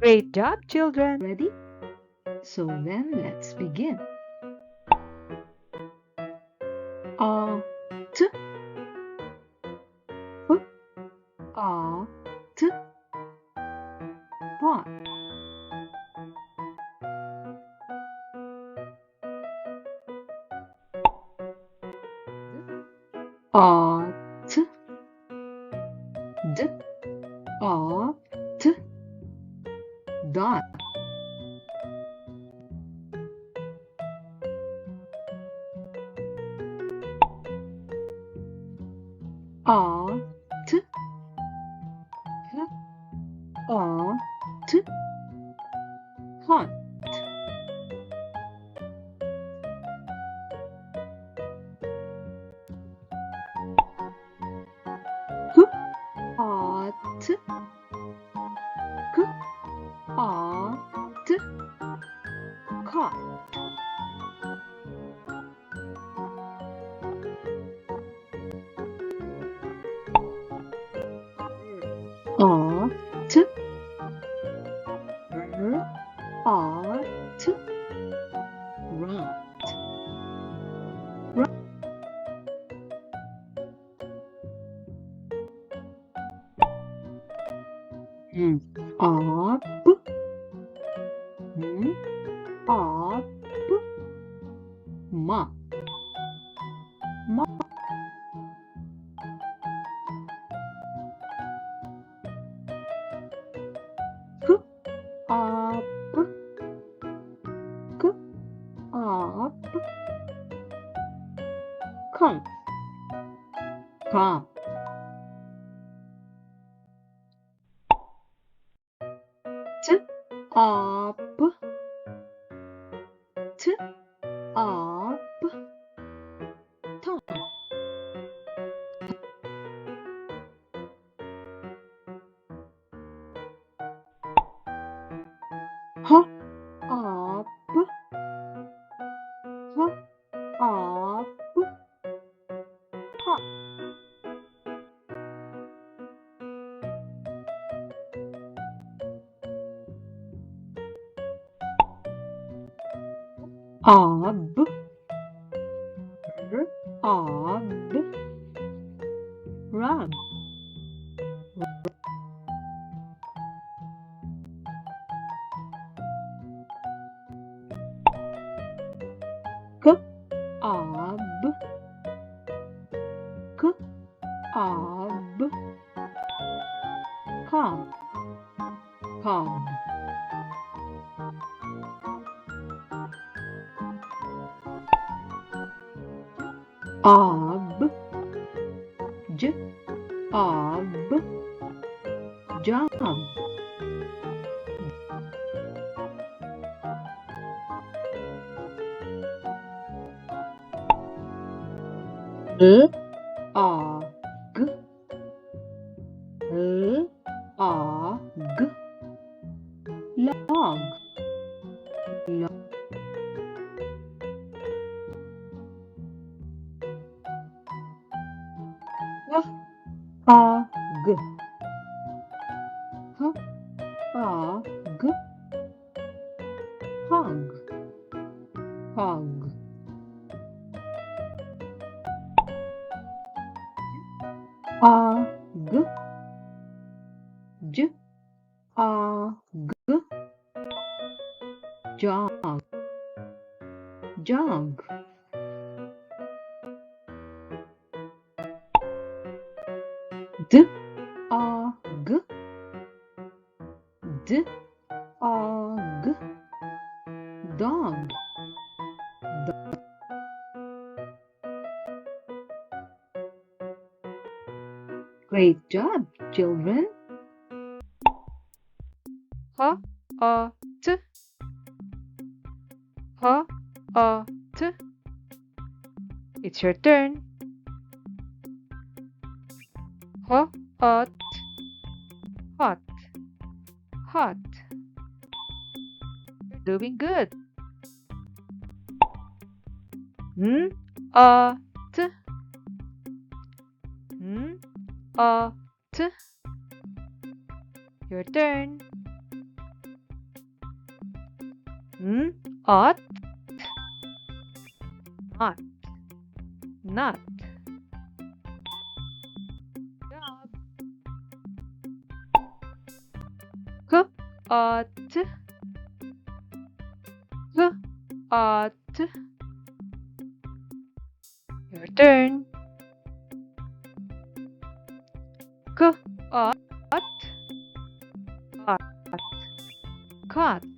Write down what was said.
Great job, children. Ready? So then let's begin. A, t, f, a, t, pot. A, t, d, a, t, dot. A, t, h, a, t, hot. H, a, t, k, a, t, caught. A, t, r, a, t, rat. Rat. A, b, a, b, mop. Mop. K, a, b, k, a, b, come. Come. T, a, b, t, a, b, top. H, a, b, h, a, b, hop. A, b, r, a, b, rug. K, a, b, k, a, b, cob. Cob. Ob, j, ob, job. L, a, g, l, a, g, log. Log. H, a, g, h, a, g, hog. Hog. A, g, j, a, g, jog. Jog. D, a, g, d, a, g, dog. Dog. Great job, children. H, a, t, h, a, t. It's your turn. H, a, t, hot. Hot. You're doing good. A, t, a, t. Your turn. At. Not. Not. Job. K. At. K. At. Your turn. K. At. At. Cut.